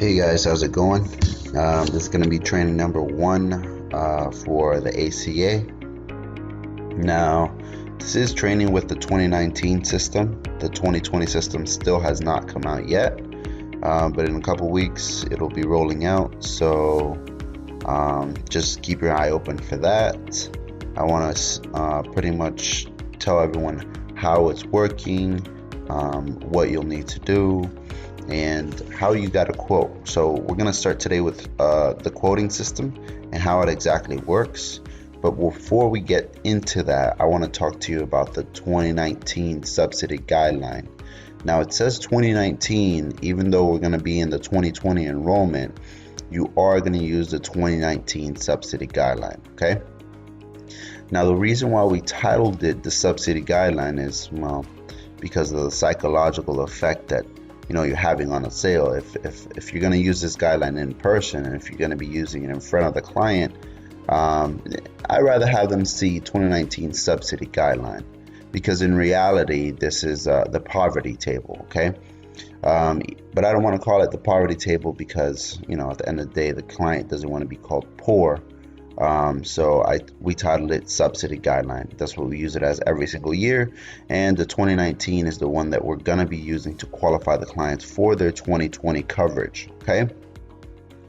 Hey guys, how's it going? This is going to be training number one for the ACA. Now, this is training with the 2019 system. The 2020 system still has not come out yet, but in a couple weeks it'll be rolling out. So just keep your eye open for that. I want to pretty much tell everyone how it's working, what you'll need to do, and how you got to quote. So we're going to start today with the quoting system and how it exactly works. But before we get into that, I want to talk to you about the 2019 subsidy guideline. Now it says 2019, even though we're going to be in the 2020 enrollment, you are going to use the 2019 subsidy guideline, okay? Now the reason why we titled it the subsidy guideline is, well, because of the psychological effect that you're having on a sale. If you're going to use this guideline in person, and if you're going to be using it in front of the client, I'd rather have them see 2019 subsidy guideline, because in reality this is the poverty table, okay? But I don't want to call it the poverty table because at the end of the day the client doesn't want to be called poor. So we titled it subsidy guideline. That's what we use it as every single year, and the 2019 is the one that we're going to be using to qualify the clients for their 2020 coverage. Okay,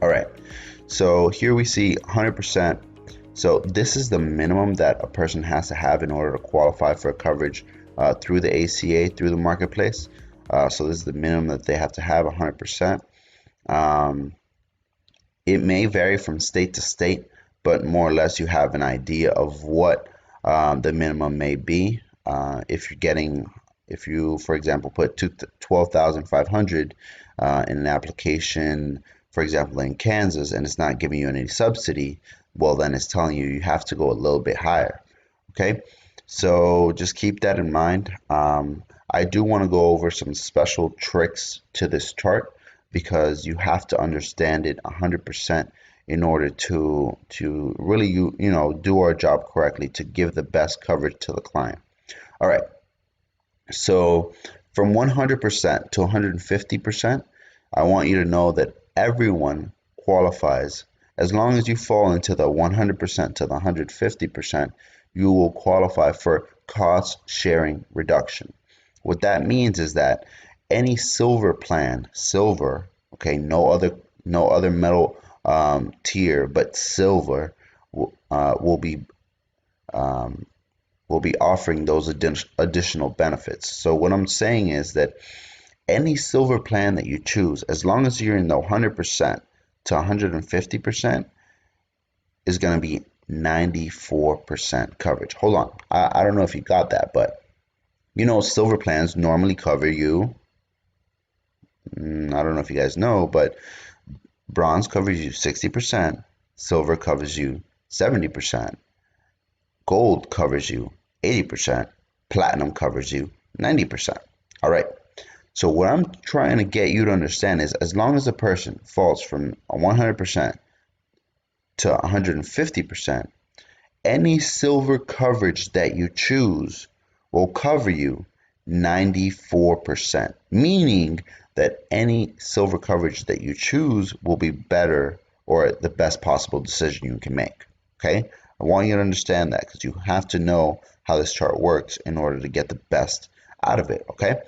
all right, so here we see 100%. So this is the minimum that a person has to have in order to qualify for coverage through the ACA, through the marketplace. So this is the minimum that they have to have, 100%. It may vary from state to state, but more or less you have an idea of what the minimum may be. If you, for example, put 12,500 in an application, for example, in Kansas, and it's not giving you any subsidy, well, then it's telling you have to go a little bit higher. Okay, so just keep that in mind. I do want to go over some special tricks to this chart, because you have to understand it 100% in order to really do our job correctly, to give the best coverage to the client. All right, so from 100% to 150%, I want you to know that everyone qualifies. As long as you fall into the 100% to the 150%, you will qualify for cost sharing reduction. What that means is that any silver plan, silver, okay, no other metal tier but silver, will be offering those additional benefits. So what I'm saying is that any silver plan that you choose, as long as you're in the 100% to 150%, is going to be 94% coverage. Hold on, I don't know if you got that, but silver plans normally cover you, I don't know if you guys know, but bronze covers you 60%, silver covers you 70%, gold covers you 80%, platinum covers you 90%. All right, so what I'm trying to get you to understand is, as long as a person falls from 100% to 150%, any silver coverage that you choose will cover you 94%, meaning that any silver coverage that you choose will be better, or the best possible decision you can make. Okay, I want you to understand that, because you have to know how this chart works in order to get the best out of it. Okay,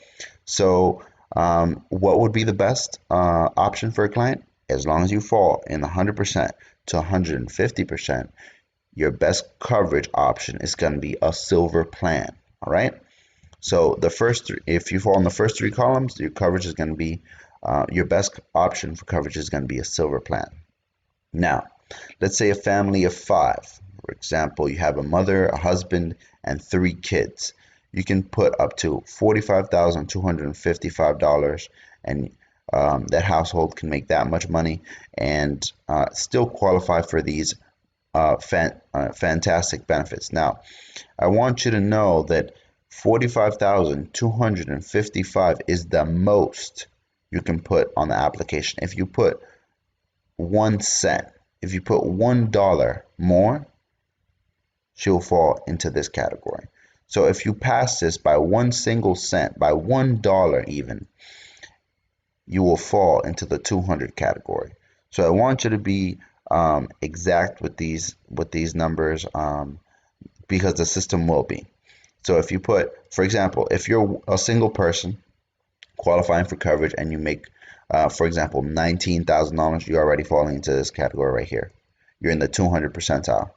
so what would be the best option for a client? As long as you fall in the 100% to 150%, your best coverage option is going to be a silver plan. All right, so if you fall in the first three columns, your coverage is going to be your best option for coverage is going to be a silver plan. Now, let's say a family of 5. For example, you have a mother, a husband, and 3 kids. You can put up to $45,255, and that household can make that much money and still qualify for these fantastic benefits. Now, I want you to know that $45,255 is the most you can put on the application. If you put 1 cent, if you put $1 more, she'll fall into this category. So if you pass this by 1 single cent, by $1 even, you will fall into the 200 category. So I want you to be exact with these numbers, because the system will be. So if you put, for example, if you're a single person qualifying for coverage and you make, for example, $19,000, you're already falling into this category right here. You're in the 200 percentile.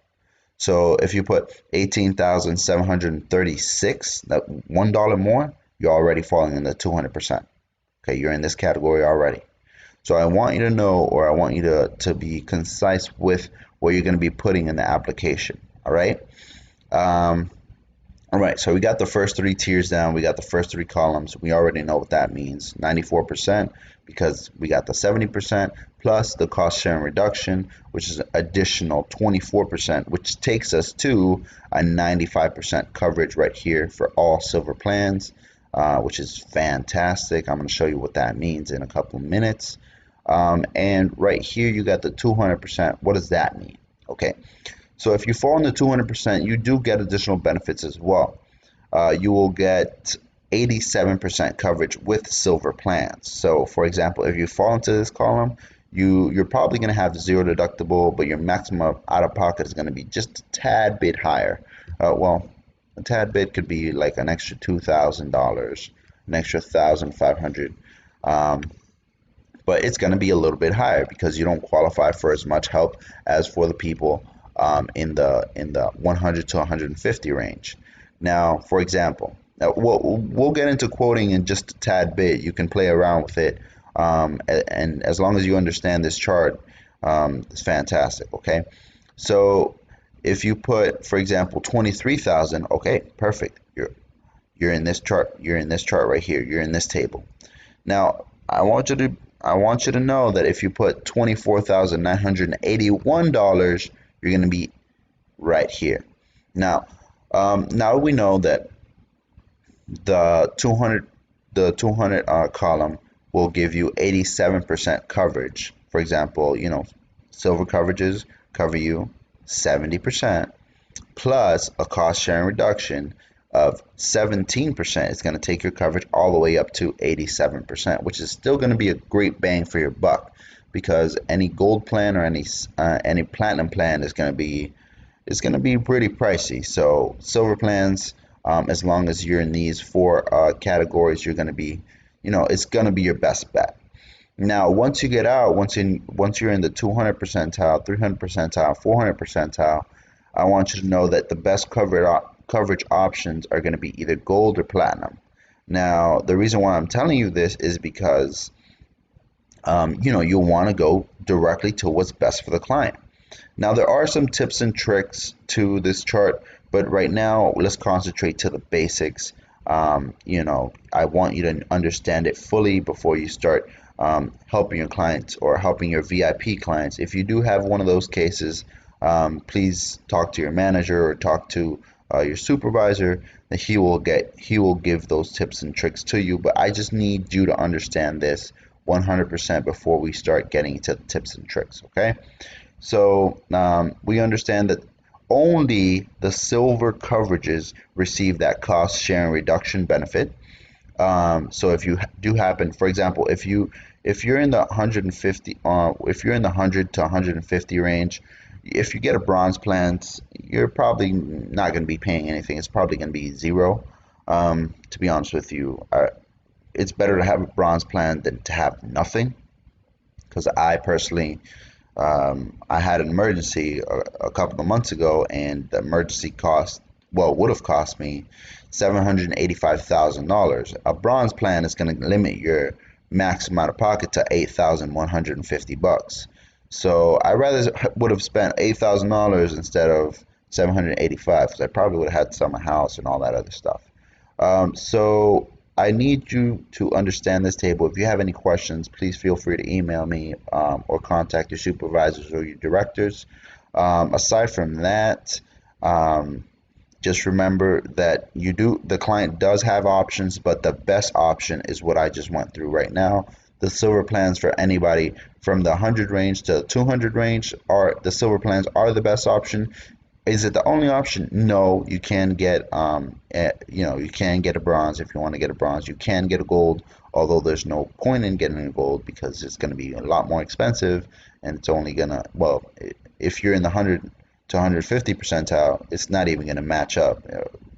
So if you put 18,736, that $1 more, you're already falling in the 200%. Okay, you're in this category already. So I want you to know, or I want you to be concise with what you're going to be putting in the application. All right. All right, so we got the first three tiers down. We got the first three columns. We already know what that means. 94% because we got the 70% plus the cost sharing reduction, which is additional 24%, which takes us to a 95% coverage right here for all silver plans, which is fantastic. I'm going to show you what that means in a couple of minutes. And right here, you got the 200%. What does that mean? Okay. So if you fall in the 200%, you do get additional benefits as well. You will get 87% coverage with silver plans. So for example, if you fall into this column, you're probably going to have zero deductible, but your maximum out of pocket is going to be just a tad bit higher. Well, a tad bit could be like an extra $2,000, an extra $1,500. But it's going to be a little bit higher because you don't qualify for as much help as for the people in the 100 to 150 range. Now, for example, we'll get into quoting in just a tad bit. You can play around with it, and as long as you understand this chart, it's fantastic. Okay, so if you put, for example, 23,000, okay, perfect. You're in this chart. You're in this chart right here. You're in this table. Now, I want you to know that if you put $24,981, you're going to be right here. Now we know that the 200 column will give you 87% coverage. For example, silver coverages cover you 70% plus a cost sharing reduction of 17%. It's going to take your coverage all the way up to 87%, which is still going to be a great bang for your buck, because any gold plan or any platinum plan is going to be pretty pricey. So silver plans, as long as you're in these four categories, you're going to be, it's going to be your best bet. Now, once you get out, once you're in the 200 percentile, 300 percentile, 400 percentile, I want you to know that the best coverage options are going to be either gold or platinum. Now, the reason why I'm telling you this is because you'll want to go directly to what's best for the client. Now, there are some tips and tricks to this chart, but right now let's concentrate to the basics. I want you to understand it fully before you start helping your clients or helping your VIP clients. If you do have one of those cases, please talk to your manager or talk to your supervisor. That he will give those tips and tricks to you. But I just need you to understand this 100% before we start getting into the tips and tricks. Okay, so we understand that only the silver coverages receive that cost sharing reduction benefit. So if you do happen, for example, if you're in the 150, if you're in the 100 to 150 range, if you get a bronze plan, you're probably not going to be paying anything. It's probably going to be zero. To be honest with you, it's better to have a bronze plan than to have nothing. Because I personally, I had an emergency a couple of months ago, and the emergency would have cost me $785,000. A bronze plan is going to limit your max amount of pocket to $8,150. So I rather would have spent $8,000 instead of $785, because I probably would have had to sell my house and all that other stuff. So I need you to understand this table. If you have any questions, please feel free to email me or contact your supervisors or your directors. Aside from that, just remember that the client does have options, but the best option is what I just went through right now. The silver plans for anybody from the 100 range to 200 range the silver plans are the best option. Is it the only option? No, you can get you can get a bronze if you want to get a bronze. You can get a gold although there's no point in getting a gold because it's going to be a lot more expensive, and it's only going to, well, if you're in the 100 to 150 percentile, it's not even going to match up.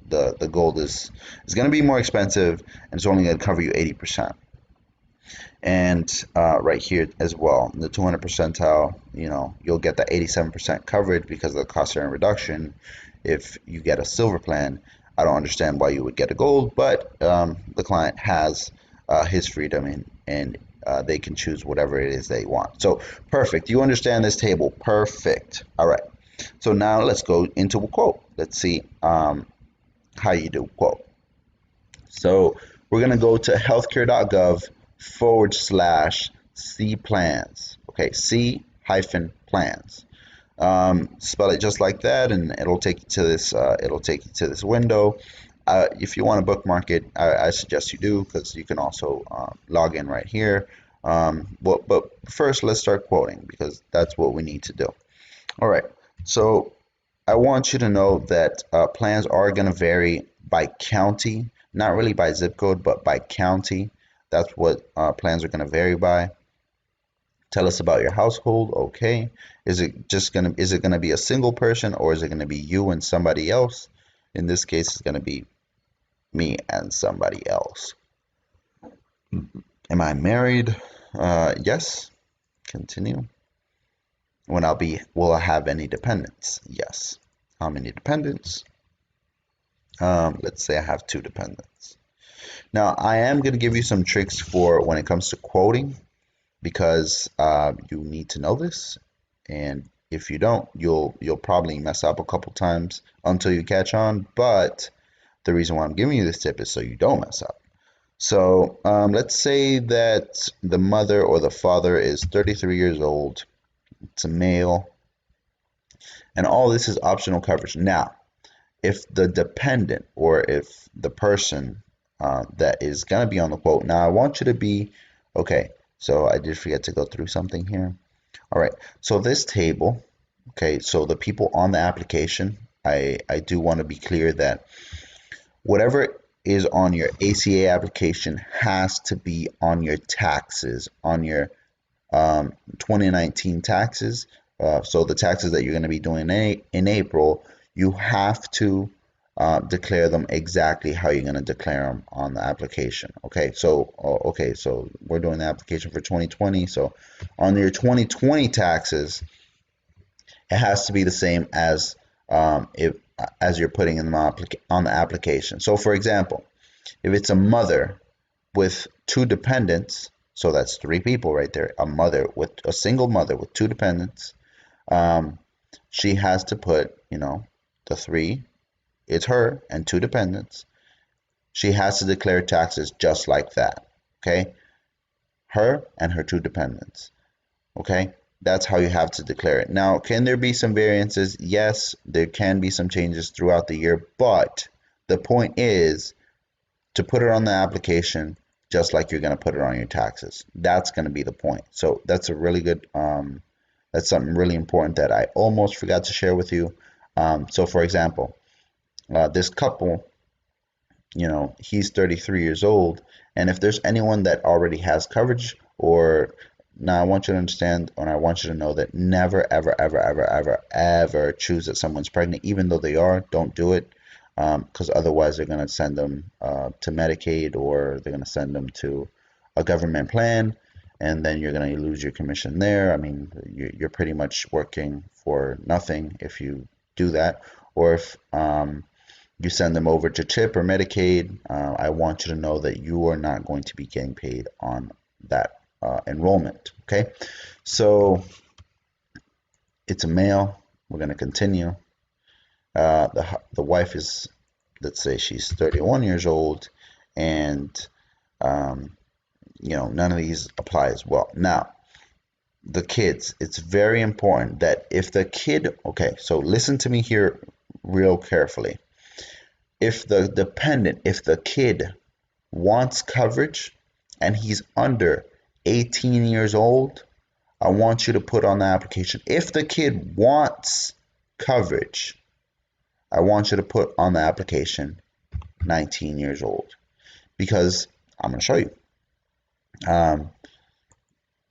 The gold is going to be more expensive, and it's only going to cover you 80%. And right here as well, the 200 percentile, you'll get the 87% coverage because of the cost sharing reduction if you get a silver plan. I don't understand why you would get a gold, but the client has his freedom, and they can choose whatever it is they want. So perfect. You understand this table. Perfect. All right. So now let's go into a quote. Let's see how you do quote. So we're going to go to healthcare.gov /C plans. Okay, C hyphen plans. Spell it just like that, and it'll take you to this. It'll take you to this window. If you want to bookmark it, I suggest you do, because you can also log in right here. But first, let's start quoting, because that's what we need to do. All right. So I want you to know that plans are going to vary by county, not really by zip code, but by county. That's what plans are going to vary by. Tell us about your household. Okay. Is it going to be a single person, or is it going to be you and somebody else? In this case, it's going to be me and somebody else. Am I married? Yes. Continue. Will I have any dependents? Yes. How many dependents? Let's say I have 2 dependents. Now, I am going to give you some tricks for when it comes to quoting, because you need to know this, and if you don't, you'll probably mess up a couple times until you catch on. But the reason why I'm giving you this tip is so you don't mess up. So let's say that the mother or the father is 33 years old. It's a male, and all this is optional coverage. Now, if the dependent, or if the person that is going to be on the quote, now I want you to be, okay, so I did forget to go through something here. All right, so this table, okay, so the people on the application, I do want to be clear that whatever is on your ACA application has to be on your taxes, on your 2019 taxes. So the taxes that you're going to be doing in April, you have to declare them exactly how you're going to declare them on the application. Okay, so we're doing the application for 2020. So on your 2020 taxes, it has to be the same as as you're putting in on the application. So for example, if it's a mother with 2 dependents, so that's 3 people right there, a single mother with 2 dependents, she has to put, the 3, it's her and 2 dependents. She has to declare taxes just like that. Okay, her and her 2 dependents. Okay, that's how you have to declare it. Now, can there be some variances? Yes, there can be some changes throughout the year, but the point is to put it on the application just like you're going to put it on your taxes. That's going to be the point. So that's a really good, that's something really important that I almost forgot to share with you. So for example, this couple, he's 33 years old, and if there's anyone that already has coverage, or now I want you to understand, and I want you to know that never, ever, ever, ever, ever, ever choose that someone's pregnant, even though they are. Don't do it, because otherwise they're going to send them to Medicaid, or they're going to send them to a government plan, and then you're going to lose your commission there. I mean, you're pretty much working for nothing if you do that. Or if you send them over to CHIP or Medicaid, I want you to know that you are not going to be getting paid on that enrollment. Okay, so it's a male. We're going to continue. The wife is, let's say she's 31 years old, and none of these apply as well. Now, the kids, it's very important that if the kid, okay, so listen to me here real carefully. If the kid wants coverage and he's under 18 years old, I want you to put on the application, if the kid wants coverage, I want you to put on the application 19 years old, because I'm going to show you. Um,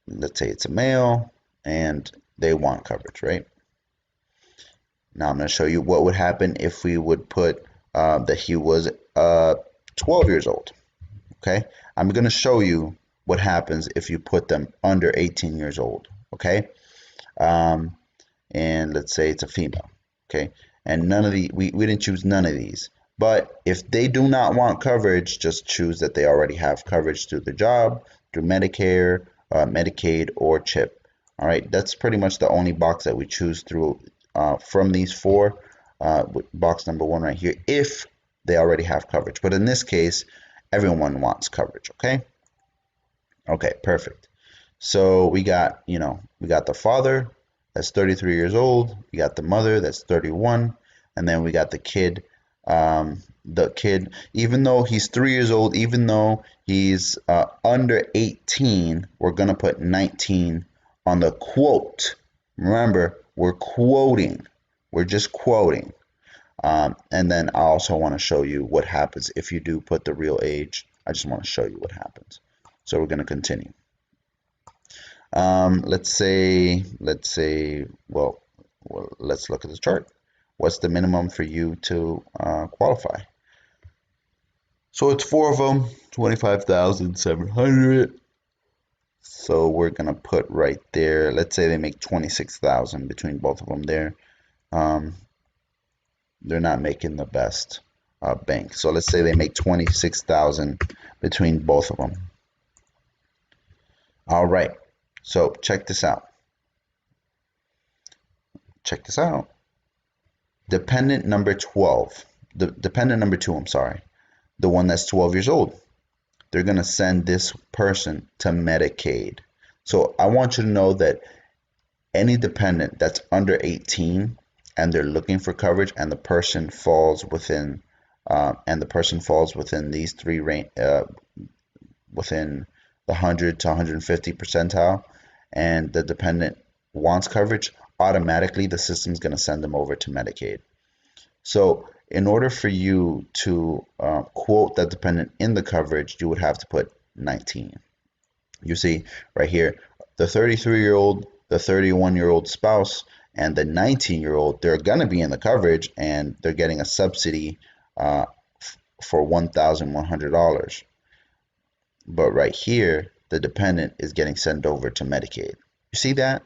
let's say it's a male and they want coverage, right? Now I'm going to show you what would happen if we would put that he was 12 years old. Okay, I'm going to show you what happens if you put them under 18 years old. Okay, um, and let's say it's a female. Okay, and none of we didn't choose none of these. But if they do not want coverage, just choose that they already have coverage through their job, through Medicare, Medicaid, or CHIP. All right, that's pretty much the only box that we choose through from these four. Box number one right here, if they already have coverage. But in this case, everyone wants coverage. Okay. Okay, perfect. So we got, we got the father that's 33 years old, we got the mother that's 31, and then we got the kid. The kid, even though he's 3 years old, even though he's under 18, we're gonna put 19 on the quote. Remember, we're quoting. We're just quoting. And then I also want to show you what happens if you do put the real age. I just want to show you what happens. So we're going to continue. Well, let's look at the chart. What's the minimum for you to qualify? So it's four of them, 25,700. So we're gonna put right there. Let's say they make 26,000 between both of them there. Um, they're not making the best bank. So let's say they make 26,000 between both of them. All right. So check this out. Check this out. Dependent number 12, dependent number 2, I'm sorry, the one that's 12 years old, they're going to send this person to Medicaid. So I want you to know that any dependent that's under 18 and they're looking for coverage and the person falls within these three range, within the 100 to 150 percentile, and the dependent wants coverage, automatically the system's going to send them over to Medicaid. So in order for you to quote that dependent in the coverage, you would have to put 19. You see right here, the 33-year-old, the 31-year-old spouse, and the 19-year-old, they're going to be in the coverage and they're getting a subsidy for $1,100. But right here, the dependent is getting sent over to Medicaid. You see that?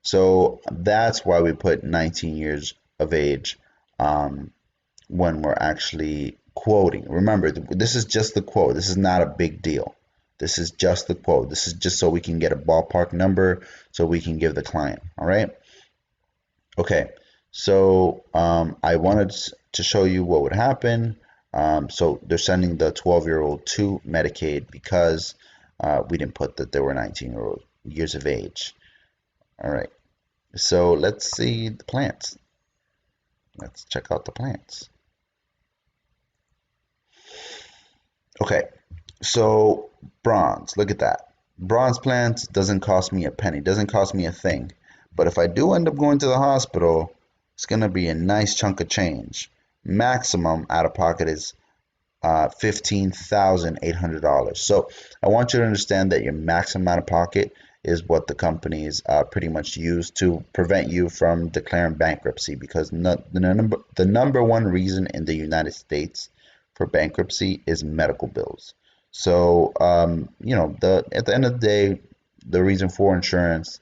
So that's why we put 19 years of age when we're actually quoting. Remember, this is just the quote. This is not a big deal. This is just the quote. This is just so we can get a ballpark number so we can give the client. All right. Okay. So I wanted to show you what would happen. So they're sending the 12-year-old to Medicaid because we didn't put that they were 19 years of age. All right. So let's see the plants. Let's check out the plants. Okay. So bronze, look at that. Bronze plans doesn't cost me a penny, doesn't cost me a thing. But if I do end up going to the hospital, it's going to be a nice chunk of change. Maximum out of pocket is $15,800. So I want you to understand that your maximum out of pocket is what the companies pretty much use to prevent you from declaring bankruptcy, because the number one reason in the United States for bankruptcy is medical bills. So at the end of the day, the reason for insurance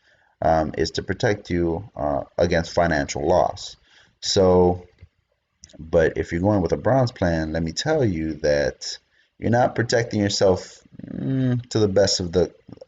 is to protect you against financial loss. So, but if you're going with a bronze plan, let me tell you that you're not protecting yourself to the best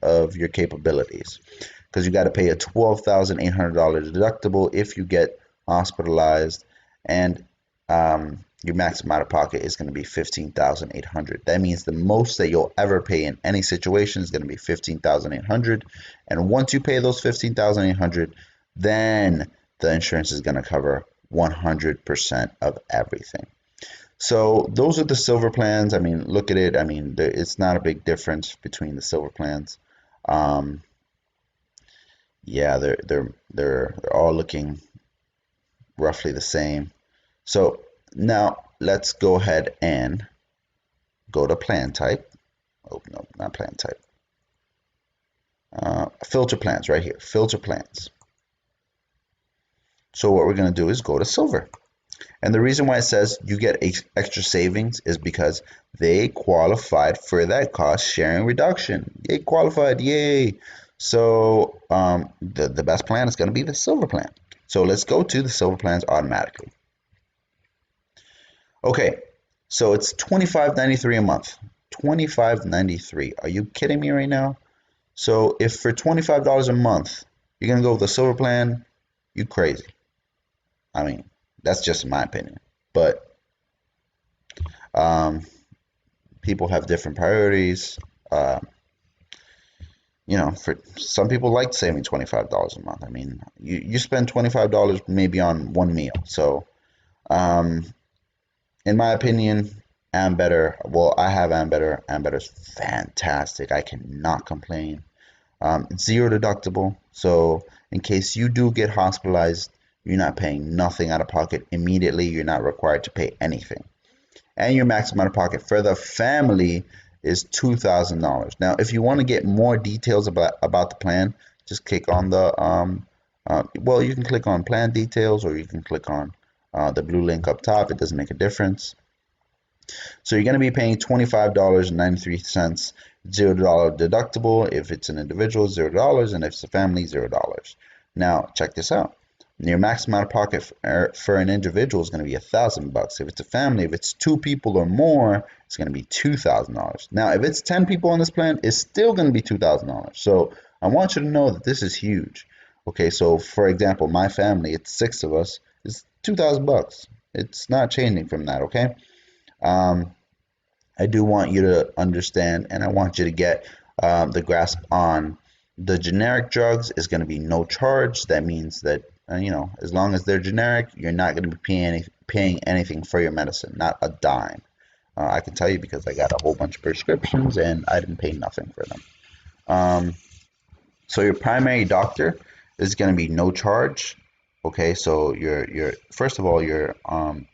of your capabilities, because you got to pay a $12,800 deductible if you get hospitalized, and your maximum out of pocket is going to be $15,800. That means the most that you'll ever pay in any situation is going to be $15,800, and once you pay those $15,800, then the insurance is going to cover 100% of everything. So those are the silver plans. I mean, look at it. I mean, it's not a big difference between the silver plans. Yeah, they're all looking roughly the same. So now let's go ahead and go to plan type. Oh no, not plan type. filter plans right here, filter plans. So what we're going to do is go to silver. And the reason why it says you get extra savings is because they qualified for that cost sharing reduction. They qualified, yay! So the best plan is going to be the silver plan. So let's go to the silver plans automatically. Okay, so it's $25.93 a month. $25.93. Are you kidding me right now? So if for $25 a month you're gonna go with the silver plan, you crazy. I mean, that's just my opinion. But um, people have different priorities. Uh, for some people like saving $25 a month. I mean, you spend $25 maybe on one meal. So um, in my opinion, Ambetter. Well, I have Ambetter. Ambetter's fantastic. I cannot complain. Zero deductible. So in case you do get hospitalized, you're not paying nothing out of pocket immediately. You're not required to pay anything. And your maximum out of pocket for the family is $2,000. Now, if you want to get more details about the plan, just click on the well, you can click on plan details, or you can click on the blue link up top. It doesn't make a difference. So you're going to be paying $25.93, $0 deductible. If it's an individual, $0, and if it's a family, $0. Now, check this out. Your maximum out of pocket for an individual is going to be $1,000. If it's a family, if it's 2 people or more, it's going to be $2,000. Now, if it's 10 people on this plan, it's still going to be $2,000. So I want you to know that this is huge. Okay, so for example, my family, it's 6 of us, it's $2,000. It's not changing from that. Okay. I do want you to understand, and I want you to get the grasp on the generic drugs is going to be no charge. That means that as long as they're generic, you're not going to be paying anything for your medicine, not a dime. I can tell you because I got a whole bunch of prescriptions and I didn't pay nothing for them. So your primary doctor is going to be no charge. Okay, so you're first of all, you're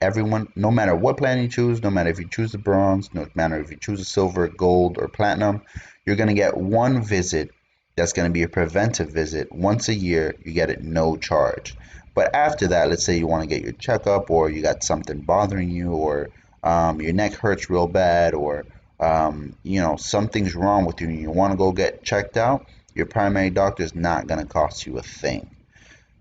everyone, no matter what plan you choose, no matter if you choose the bronze, no matter if you choose the silver, gold, or platinum, you're going to get one visit. That's going to be a preventive visit once a year. You get it no charge. But after that, let's say you want to get your checkup, or you got something bothering you, or your neck hurts real bad, or something's wrong with you and you want to go get checked out, your primary doctor is not going to cost you a thing.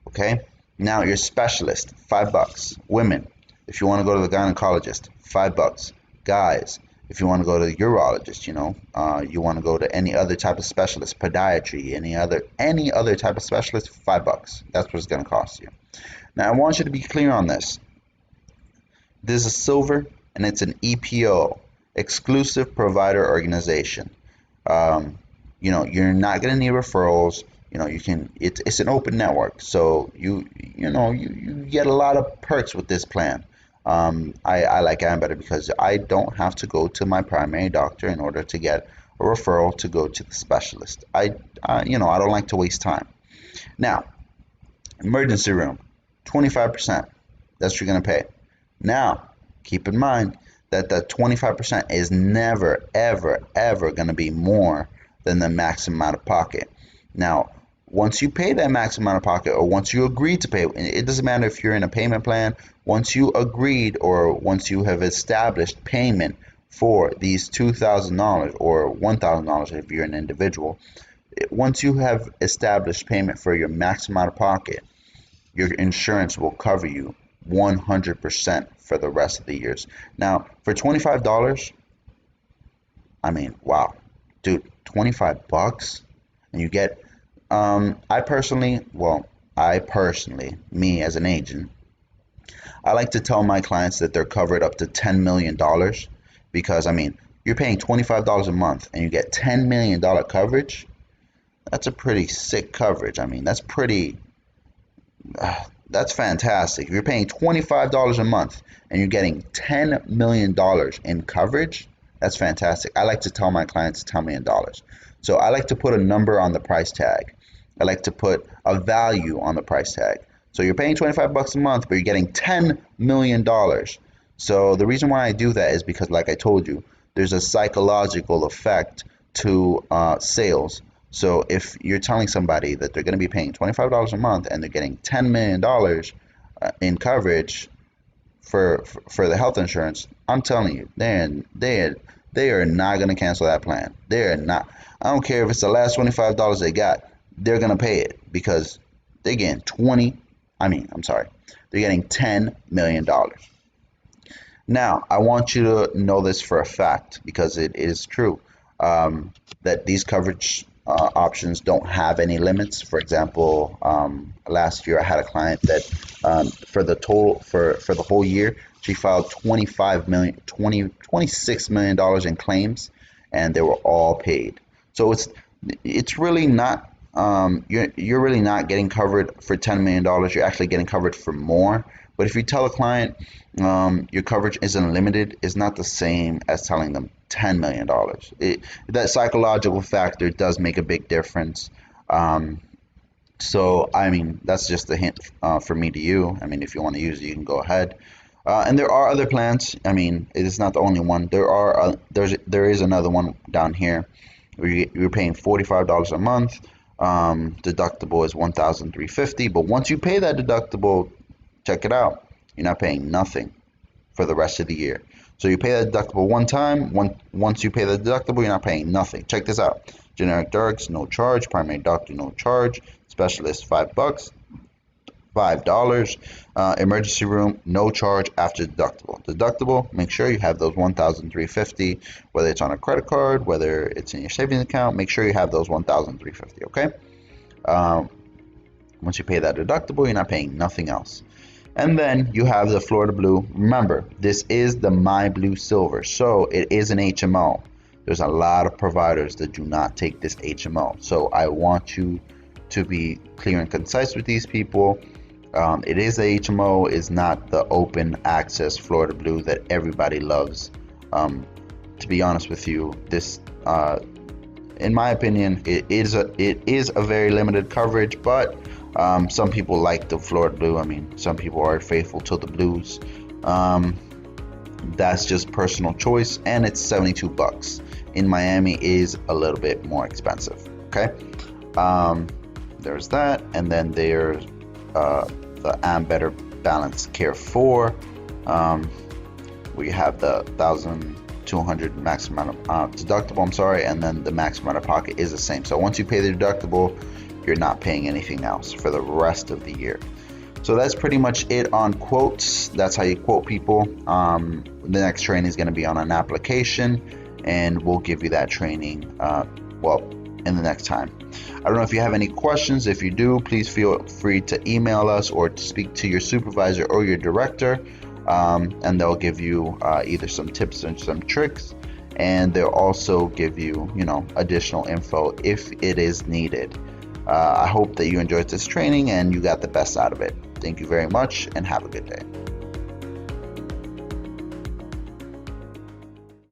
Okay. Now your specialist, $5. Women, if you want to go to the gynecologist, $5. Guys, if you want to go to the urologist, you want to go to any other type of specialist, podiatry, any other type of specialist, $5. That's what it's going to cost you. Now I want you to be clear on this. This is silver, and it's an EPO, exclusive provider organization. You're not going to need referrals. It's an open network, so you get a lot of perks with this plan. I like Ambetter because I don't have to go to my primary doctor in order to get a referral to go to the specialist. I don't like to waste time. Now, emergency room, 25%. That's what you're gonna pay. Now, keep in mind that the 25% is never, ever, ever gonna be more than the maximum out of pocket. Now, once you pay that maximum out of pocket, or once you agree to pay, it doesn't matter if you're in a payment plan, once you agreed, or once you have established payment for these $2,000 or $1,000 if you're an individual, once you have established payment for your maximum out of pocket, your insurance will cover you 100% for the rest of the years. Now, for $25, I mean, wow, dude, $25, and you get I personally, me as an agent, I like to tell my clients that they're covered up to $10 million, because, I mean, you're paying $25 a month and you get $10 million coverage. That's a pretty sick coverage. I mean, that's fantastic. If you're paying $25 a month and you're getting $10 million in coverage, that's fantastic. I like to tell my clients $10 million. So I like to put a number on the price tag. I like to put a value on the price tag. So you're paying $25 a month, but you're getting $10 million. So the reason why I do that is because, like I told you, there's a psychological effect to sales. So if you're telling somebody that they're going to be paying $25 a month and they're getting $10 million in coverage for the health insurance, I'm telling you, they are not going to cancel that plan. They are not. I don't care if it's the last $25 they got. They're going to pay it because they're getting they're getting $10 million. Now, I want you to know this for a fact because it is true, that these coverage options don't have any limits. For example, last year I had a client that for the whole year, she filed $26 million in claims, and they were all paid. So it's really not, you're really not getting covered for $10 million. You're actually getting covered for more. But if you tell a client your coverage isn't limited, it's not the same as telling them $10 million. That psychological factor does make a big difference. So, I mean, that's just a hint for me to you. I mean, if you want to use it, you can go ahead. And there are other plans. I mean, it is not the only one. There is another one down here where you're paying $45 a month. Deductible is $1,350. But once you pay that deductible, check it out, you're not paying nothing for the rest of the year. So you pay that deductible one time. Once you pay the deductible, you're not paying nothing. Check this out: generic drugs, no charge; primary doctor, no charge; specialist, $5, $5; emergency room, no charge after deductible. Make sure you have those $1,350, whether it's on a credit card, whether it's in your savings account. Make sure you have those $1,350. Okay. Once you pay that deductible, you're not paying nothing else. And then you have the Florida Blue. Remember, this is the My Blue Silver, so it is an HMO. There's a lot of providers that do not take this HMO. So I want you to be clear and concise with these people. It is a HMO, is not the open access Florida Blue that everybody loves. To be honest with you, this, in my opinion, it is a very limited coverage, but some people like the Florida Blue. I mean, some people are faithful to the Blues. That's just personal choice, and it's $72. In Miami is a little bit more expensive. Okay, there's that, and then there's the Am Better Balanced Care 4. We have the 1,200 maximum deductible. And then the maximum out of pocket is the same. So once you pay the deductible, you're not paying anything else for the rest of the year. So that's pretty much it on quotes. That's how you quote people. The next training is going to be on an application, and we'll give you that training in the next time. I don't know if you have any questions. If you do, please feel free to email us or to speak to your supervisor or your director, and they'll give you either some tips and some tricks, and they'll also give you, additional info if it is needed. I hope that you enjoyed this training and you got the best out of it. Thank you very much and have a good day.